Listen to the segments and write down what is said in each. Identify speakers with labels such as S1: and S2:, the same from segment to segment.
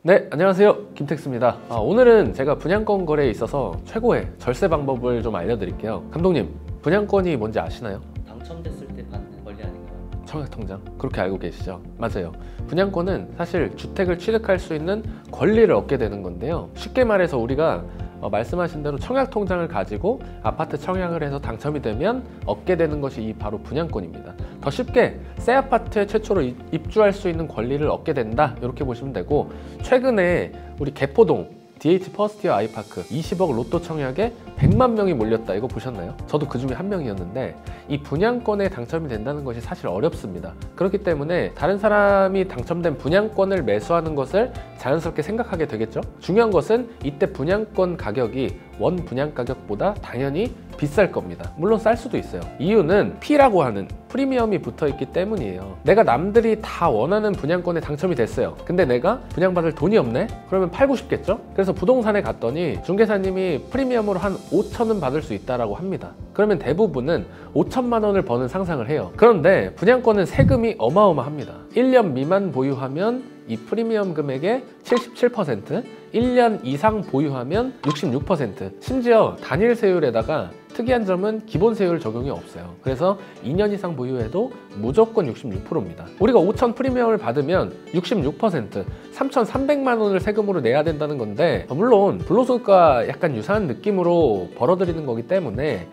S1: 네, 안녕하세요. 김택수입니다. 오늘은 제가 분양권 거래에 있어서 최고의 절세 방법을 좀 알려드릴게요. 감독님, 분양권이 뭔지 아시나요?
S2: 당첨됐을 때 받는 권리 아닌가요?
S1: 청약통장. 그렇게 알고 계시죠? 맞아요. 분양권은 사실 주택을 취득할 수 있는 권리를 얻게 되는 건데요. 쉽게 말해서 우리가 말씀하신 대로 청약통장을 가지고 아파트 청약을 해서 당첨이 되면 얻게 되는 것이 이 바로 분양권입니다. 더 쉽게 새 아파트에 최초로 입주할 수 있는 권리를 얻게 된다, 이렇게 보시면 되고, 최근에 우리 개포동 DH 퍼스트이어 아이파크 20억 로또 청약에 100만 명이 몰렸다, 이거 보셨나요? 저도 그 중에 한 명이었는데, 이 분양권에 당첨이 된다는 것이 사실 어렵습니다. 그렇기 때문에 다른 사람이 당첨된 분양권을 매수하는 것을 자연스럽게 생각하게 되겠죠. 중요한 것은 이때 분양권 가격이 원 분양 가격보다 당연히 비쌀 겁니다. 물론 쌀 수도 있어요. 이유는 P라고 하는 프리미엄이 붙어 있기 때문이에요. 내가 남들이 다 원하는 분양권에 당첨이 됐어요. 근데 내가 분양받을 돈이 없네? 그러면 팔고 싶겠죠? 그래서 부동산에 갔더니 중개사님이 프리미엄으로 한 5천은 받을 수 있다고 합니다. 그러면 대부분은 5천만 원을 버는 상상을 해요. 그런데 분양권은 세금이 어마어마합니다. 1년 미만 보유하면 이 프리미엄 금액의 77%, 1년 이상 보유하면 66%, 심지어 단일 세율에다가 특이한 점은 기본 세율 적용이 없어요. 그래서 2년 이상 보유해도 무조건 66%입니다. 우리가 5천 프리미엄을 받으면 66%, 3,300만 원을 세금으로 내야 된다는 건데, 물론 불로소득과 약간 유사한 느낌으로 벌어들이는 거기 때문에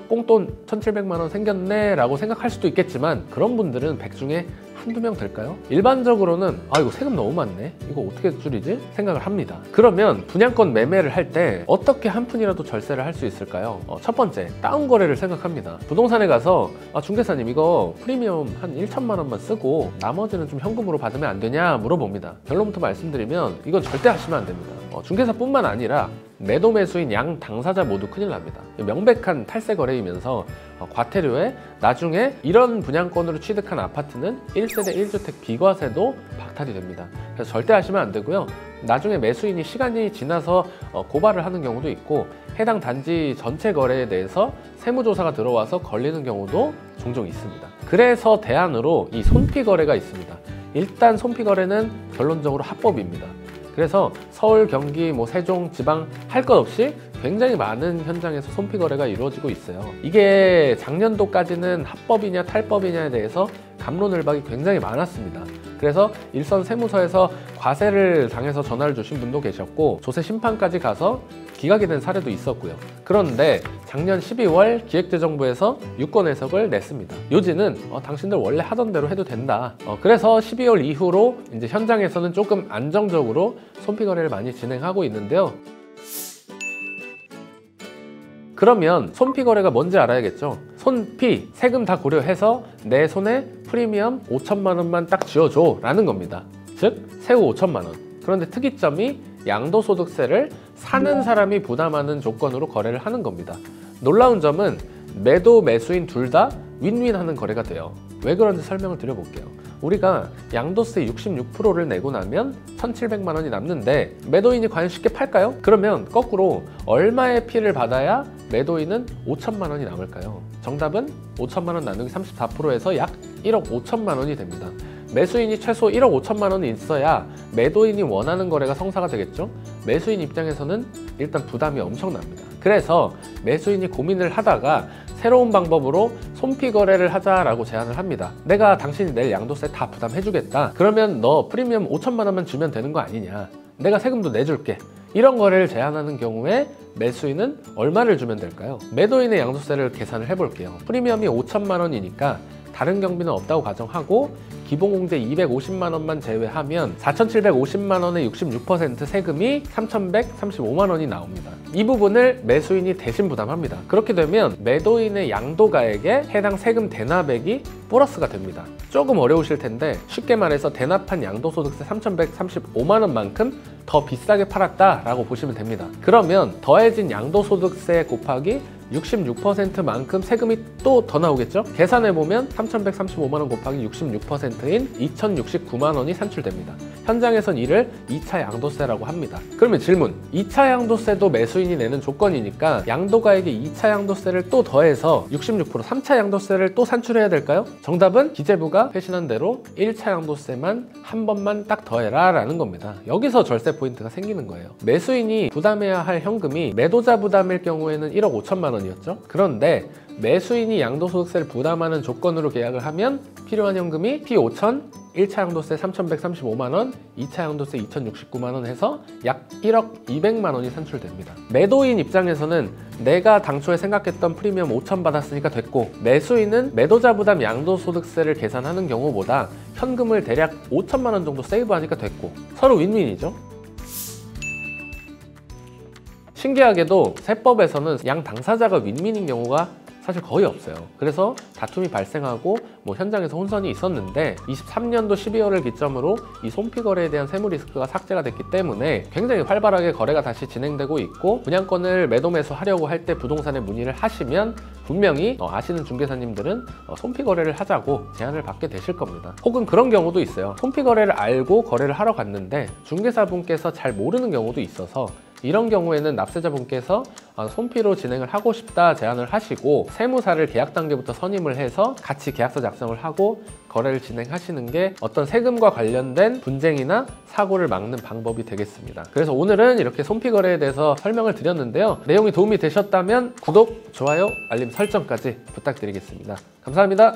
S1: 꽁돈 1,700만 원 생겼네 라고 생각할 수도 있겠지만, 그런 분들은 100 중에 한두 명 될까요? 일반적으로는 이거 세금 너무 많네, 이거 어떻게 줄이지? 생각을 합니다. 그러면 분양권 매매를 할 때 어떻게 한 푼이라도 절세를 할 수 있을까요? 첫 번째, 다운 거래를 생각합니다. 부동산에 가서 중개사님, 이거 프리미엄 한 1천만 원만 쓰고 나머지는 좀 현금으로 받으면 안 되냐 물어봅니다. 결론부터 말씀드리면 이건 절대 하시면 안 됩니다. 중개사뿐만 아니라 매도 매수인 양 당사자 모두 큰일 납니다. 명백한 탈세 거래이면서 과태료에 나중에 이런 분양권으로 취득한 아파트는 1세대 1주택 비과세도 박탈이 됩니다. 그래서 절대 하시면 안 되고요. 나중에 매수인이 시간이 지나서 고발을 하는 경우도 있고, 해당 단지 전체 거래에 대해서 세무조사가 들어와서 걸리는 경우도 종종 있습니다. 그래서 대안으로 이 손피 거래가 있습니다. 일단 손피 거래는 결론적으로 합법입니다. 그래서 서울, 경기, 세종, 지방 할 것 없이 굉장히 많은 현장에서 손피 거래가 이루어지고 있어요. 이게 작년도까지는 합법이냐 탈법이냐에 대해서 갑론을박이 굉장히 많았습니다. 그래서 일선 세무서에서 과세를 당해서 전화를 주신 분도 계셨고, 조세 심판까지 가서 기각이 된 사례도 있었고요. 그런데 작년 12월 기획재정부에서 유권 해석을 냈습니다. 요지는 당신들 원래 하던 대로 해도 된다. 그래서 12월 이후로 이제 현장에서는 조금 안정적으로 손피 거래를 많이 진행하고 있는데요. 그러면 손피 거래가 뭔지 알아야겠죠. 손피, 세금 다 고려해서 내 손에 프리미엄 5천만 원만 딱 쥐어줘 라는 겁니다. 즉 세후 5천만 원. 그런데 특이점이 양도소득세를 사는 사람이 부담하는 조건으로 거래를 하는 겁니다. 놀라운 점은 매도 매수인 둘 다 윈윈하는 거래가 돼요. 왜 그런지 설명을 드려볼게요. 우리가 양도세 66%를 내고 나면 1,700만 원이 남는데 매도인이 과연 쉽게 팔까요? 그러면 거꾸로 얼마의 피를 받아야 매도인은 5천만 원이 남을까요? 정답은 5천만 원 나누기 34%에서 약 1억 5천만 원이 됩니다. 매수인이 최소 1억 5천만 원이 있어야 매도인이 원하는 거래가 성사가 되겠죠? 매수인 입장에서는 일단 부담이 엄청납니다. 그래서 매수인이 고민을 하다가 새로운 방법으로 손피 거래를 하자라고 제안을 합니다. 내가 당신이 낼 양도세 다 부담해주겠다. 그러면 너 프리미엄 5천만 원만 주면 되는 거 아니냐. 내가 세금도 내줄게. 이런 거래를 제안하는 경우에 매수인은 얼마를 주면 될까요? 매도인의 양도세를 계산을 해볼게요. 프리미엄이 5천만 원이니까 다른 경비는 없다고 가정하고 기본공제 250만 원만 제외하면 4,750만 원의 66% 세금이 3,135만 원이 나옵니다. 이 부분을 매수인이 대신 부담합니다. 그렇게 되면 매도인의 양도가액에 해당 세금 대납액이 플러스가 됩니다. 조금 어려우실 텐데 쉽게 말해서 대납한 양도소득세 3,135만 원만큼 더 비싸게 팔았다라고 보시면 됩니다. 그러면 더해진 양도소득세 곱하기 66%만큼 세금이 또 더 나오겠죠? 계산해보면 3,135만 원 곱하기 66%인 2,069만 원이 산출됩니다. 현장에선 이를 2차 양도세라고 합니다. 그러면 질문, 2차 양도세도 매수인이 내는 조건이니까 양도가액에 2차 양도세를 또 더해서 66%, 3차 양도세를 또 산출해야 될까요? 정답은 기재부가 회신한 대로 1차 양도세만 한 번만 딱 더해라 라는 겁니다. 여기서 절세 포인트가 생기는 거예요. 매수인이 부담해야 할 현금이 매도자 부담일 경우에는 1억 5천만 원이었죠. 그런데 매수인이 양도소득세를 부담하는 조건으로 계약을 하면 필요한 현금이 P5천, 1차 양도세 3,135만 원, 2차 양도세 2,069만 원 해서 약 1억 200만 원이 산출됩니다. 매도인 입장에서는 내가 당초에 생각했던 프리미엄 5천 받았으니까 됐고, 매수인은 매도자 부담 양도소득세를 계산하는 경우보다 현금을 대략 5천만 원 정도 세이브하니까 됐고, 서로 윈윈이죠. 신기하게도 세법에서는 양 당사자가 윈윈인 경우가 사실 거의 없어요. 그래서 다툼이 발생하고 현장에서 혼선이 있었는데 23년도 12월을 기점으로 이 손피 거래에 대한 세무 리스크가 삭제가 됐기 때문에 굉장히 활발하게 거래가 다시 진행되고 있고, 분양권을 매도 매수하려고 할 때 부동산에 문의를 하시면 분명히 아시는 중개사님들은 손피 거래를 하자고 제안을 받게 되실 겁니다. 혹은 그런 경우도 있어요. 손피 거래를 알고 거래를 하러 갔는데 중개사분께서 잘 모르는 경우도 있어서, 이런 경우에는 납세자분께서 손피로 진행을 하고 싶다 제안을 하시고 세무사를 계약 단계부터 선임을 해서 같이 계약서 작성을 하고 거래를 진행하시는 게 어떤 세금과 관련된 분쟁이나 사고를 막는 방법이 되겠습니다. 그래서 오늘은 이렇게 손피 거래에 대해서 설명을 드렸는데요. 내용이 도움이 되셨다면 구독, 좋아요, 알림 설정까지 부탁드리겠습니다. 감사합니다.